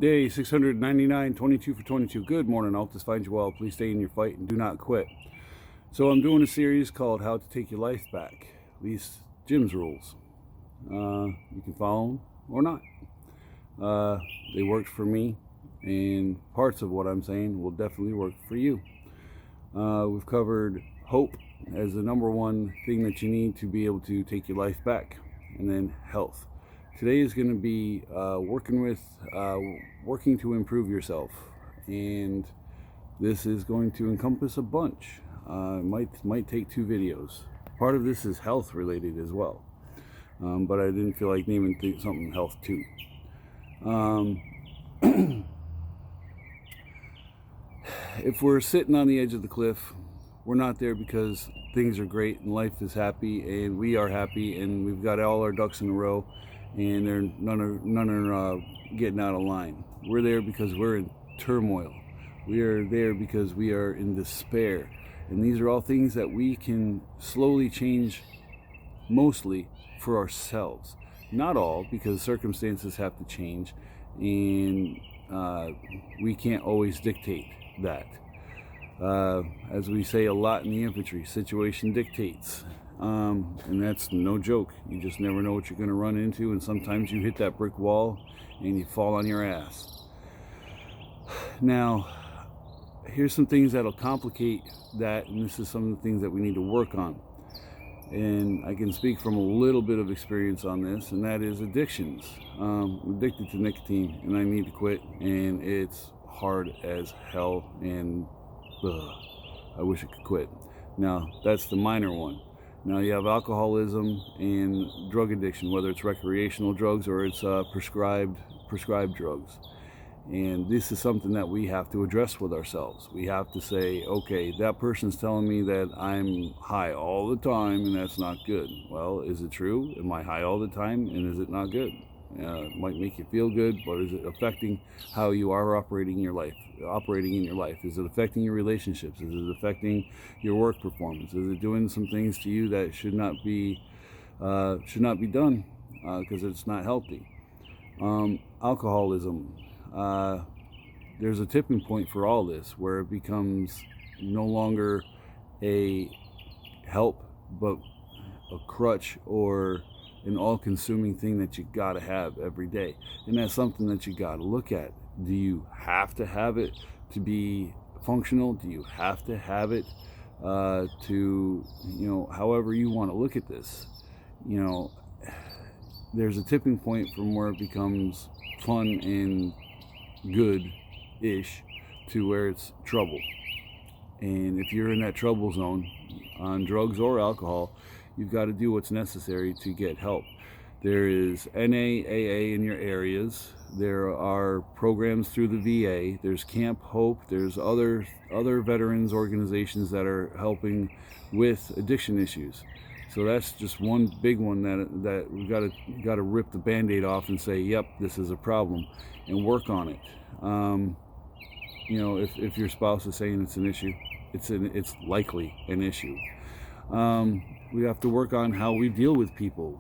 Day 699, 22 for 22. Good morning. I hope this finds you well. Please stay in your fight and do not quit. So I'm doing a series called How to Take Your Life Back. At least Jim's rules. You can follow them or not. They worked for me, and parts of what I'm saying will definitely work for you. We've covered hope as the number one thing that you need to be able to take your life back, and then health. Today is going to be working to improve yourself, and this is going to encompass a bunch. Might take 2 videos. Part of this is health related as well, but I didn't feel like naming something health too. If we're sitting on the edge of the cliff, we're not there because things are great and life is happy and we are happy and we've got all our ducks in a row and none are getting out of line. We're there because we're in turmoil. We are there because we are in despair. And these are all things that we can slowly change, mostly for ourselves. Not all, because circumstances have to change, and we can't always dictate that. As we say a lot in the infantry, situation dictates. And that's no joke. You just never know what you're going to run into, and sometimes you hit that brick wall and you fall on your ass. Now, here's some things that'll complicate that, and this is some of the things that we need to work on. And I can speak from a little bit of experience on this, and that is addictions. I'm addicted to nicotine, and I need to quit, and it's hard as hell, and I wish I could quit. Now, that's the minor one. Now you have alcoholism and drug addiction, whether it's recreational drugs or it's prescribed drugs. And this is something that we have to address with ourselves. We have to say, okay, that person's telling me that I'm high all the time, and that's not good. Well, is it true? Am I high all the time, and is it not good? It might make you feel good, but is it affecting how you are operating in your life? Is it affecting your relationships? Is it affecting your work performance? Is it doing some things to you that should not be done because it's not healthy? Alcoholism. There's a tipping point for all this where it becomes no longer a help, but a crutch or an all-consuming thing that you gotta have every day. And that's something that you gotta look at. Do you have to have it to be functional? Do you have to have it to, however you want to look at this? There's a tipping point from where it becomes fun and good-ish to where it's trouble. And if you're in that trouble zone on drugs or alcohol, you've got to do what's necessary to get help. There is NAAA in your areas. There are programs through the VA. There's Camp Hope. There's other veterans organizations that are helping with addiction issues. So that's just one big one that we've got to rip the Band-Aid off and say, yep, this is a problem, and work on it. If your spouse is saying it's an issue, it's likely an issue. We have to work on how we deal with people.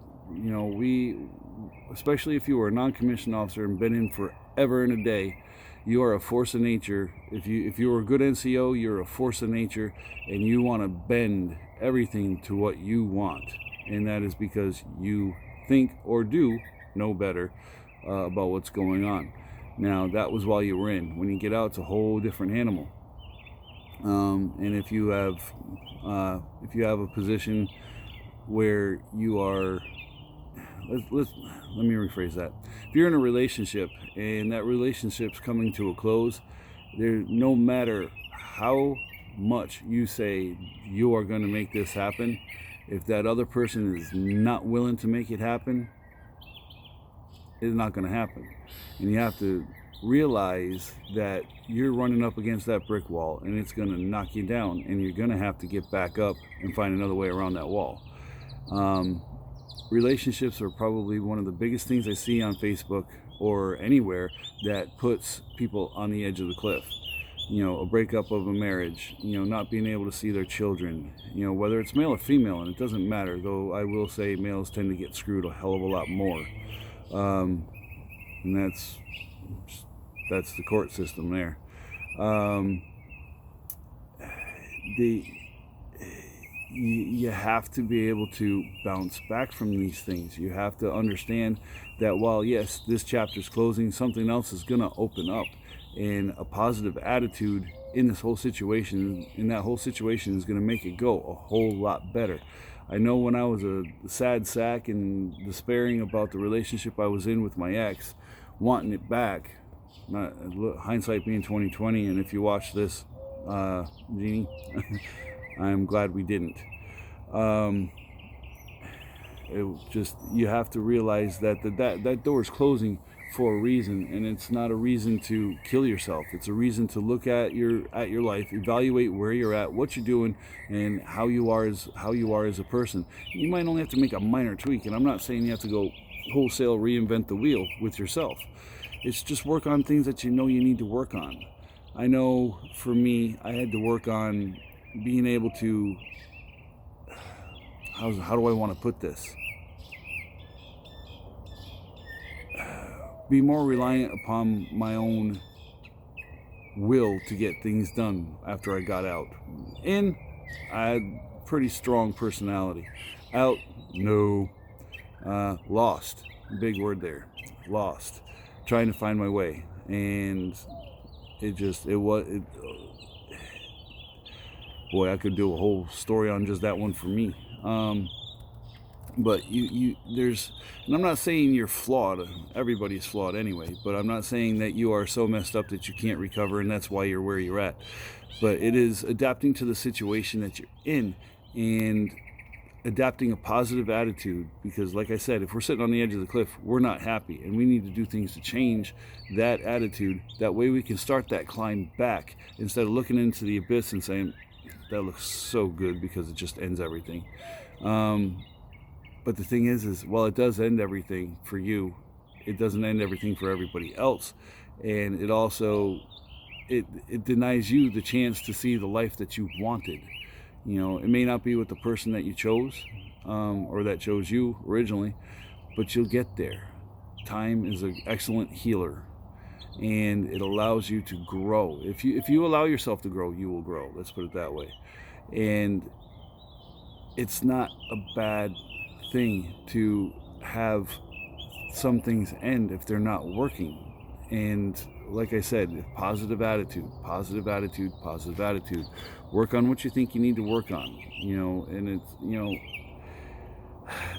Especially if you are a non-commissioned officer and been in forever and a day, you are a force of nature. If you are a good NCO, you're a force of nature, and you want to bend everything to what you want, and that is because you think or do know better about what's going on. Now, that was while you were in. When you get out, it's a whole different animal. And if you have a position where you are, let me rephrase that. If you're in a relationship and that relationship's coming to a close, no matter how much you say you are going to make this happen, if that other person is not willing to make it happen, it's not going to happen. And you have to realize that you're running up against that brick wall and it's going to knock you down, and you're going to have to get back up and find another way around that wall. Relationships are probably one of the biggest things I see on Facebook or anywhere that puts people on the edge of the cliff. A breakup of a marriage, not being able to see their children, whether it's male or female, and it doesn't matter, though I will say males tend to get screwed a hell of a lot more. And that's that's the court system there. You have to be able to bounce back from these things. You have to understand that while yes, this chapter's closing, something else is going to open up, and a positive attitude in this whole situation, in that whole situation, is going to make it go a whole lot better. I know when I was a sad sack and despairing about the relationship I was in with my ex, wanting it back, not hindsight being 2020, and if you watch this, Jeannie, I'm glad we didn't. It just, you have to realize that that door is closing for a reason, and it's not a reason to kill yourself. It's a reason to look at your life, evaluate where you're at, what you're doing, and how you are as a person. You might only have to make a minor tweak, and I'm not saying you have to go wholesale reinvent the wheel with yourself. It's just work on things that you know you need to work on. I know for me, I had to work on being able to, how do I want to put this? Be more reliant upon my own will to get things done after I got out. In, I had pretty strong personality. Out, no. Lost, big word there. Lost. Trying to find my way, and boy, I could do a whole story on just that one for me. But there's, and I'm not saying you're flawed. Everybody's flawed anyway. But I'm not saying that you are so messed up that you can't recover, and that's why you're where you're at. But it is adapting to the situation that you're in, and adapting a positive attitude, because like I said, if we're sitting on the edge of the cliff, we're not happy, and we need to do things to change that attitude. That way we can start that climb back, instead of looking into the abyss and saying, that looks so good, because it just ends everything. But the thing is while it does end everything for you, it doesn't end everything for everybody else. And it also, it denies you the chance to see the life that you wanted. You know, it may not be with the person that you chose, or that chose you originally, but you'll get there. Time is an excellent healer, and it allows you to grow. If you allow yourself to grow, you will grow. Let's put it that way. And it's not a bad thing to have some things end if they're not working. And like I said, positive attitude, positive attitude, positive attitude. Work on what you think you need to work on, you know. And it's, you know,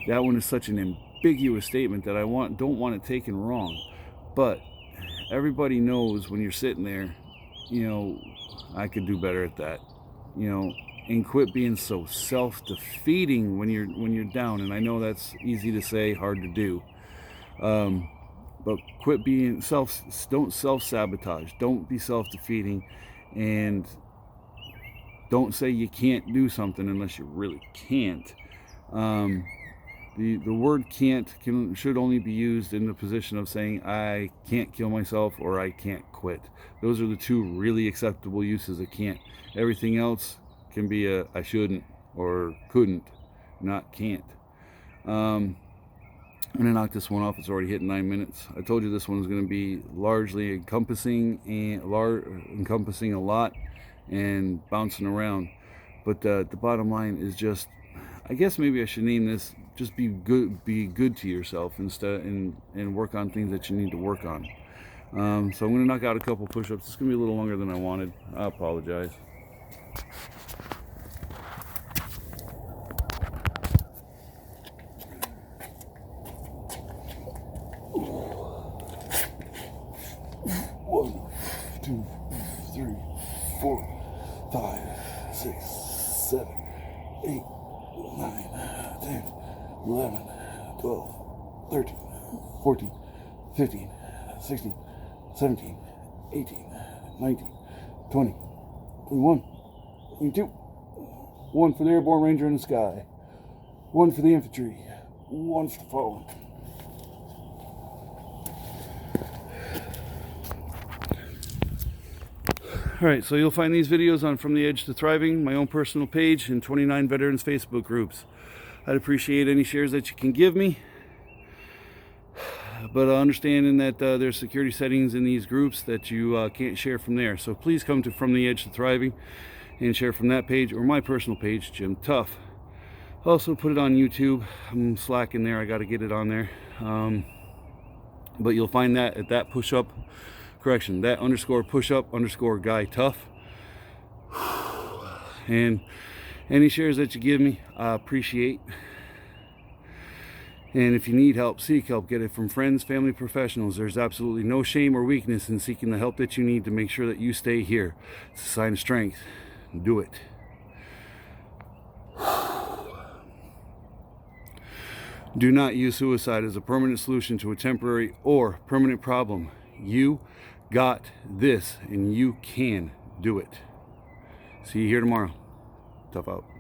that one is such an ambiguous statement that I don't want it taken wrong. But everybody knows when you're sitting there, you know, I could do better at that, you know. And quit being so self-defeating when you're down. And I know that's easy to say, hard to do. But quit being don't self-sabotage. Don't be self-defeating, and don't say you can't do something unless you really can't. The word can't should only be used in the position of saying I can't kill myself or I can't quit. Those are the two really acceptable uses of can't. Everything else can be a I shouldn't or couldn't, not can't. I'm going to knock this one off. It's already hit 9 minutes. I told you this one was going to be largely encompassing a lot and bouncing around. But the bottom line is just, I guess maybe I should name this, just be good to yourself instead, and work on things that you need to work on. So I'm going to knock out a couple push-ups. It's going to be a little longer than I wanted. I apologize. One, two, three, 4, 5, 6, 7, 8, 9, 10, 11, 12, 13, 14, 15, 16, 17, 18, 19, 20, 21, 22. 1 for the airborne ranger in the sky. 1 for the infantry. 1 for the fallen. Alright, so you'll find these videos on From the Edge to Thriving, my own personal page, and 29 veterans Facebook groups. I'd appreciate any shares that you can give me. but understanding that there's security settings in these groups that you can't share from there. So please come to From the Edge to Thriving and share from that page or my personal page, Jim Tough. Also put it on YouTube. I'm slacking there. I got to get it on there. But you'll find that at that push-up, correction, that _push-up_ guy tough. And any shares that you give me, I appreciate. And if you need help, seek help. Get it from friends, family, professionals. There's absolutely no shame or weakness in seeking the help that you need to make sure that you stay here. It's a sign of strength. Do it. Do not use suicide as a permanent solution to a temporary or permanent problem. You got this, and you can do it. See you here tomorrow. Tough out.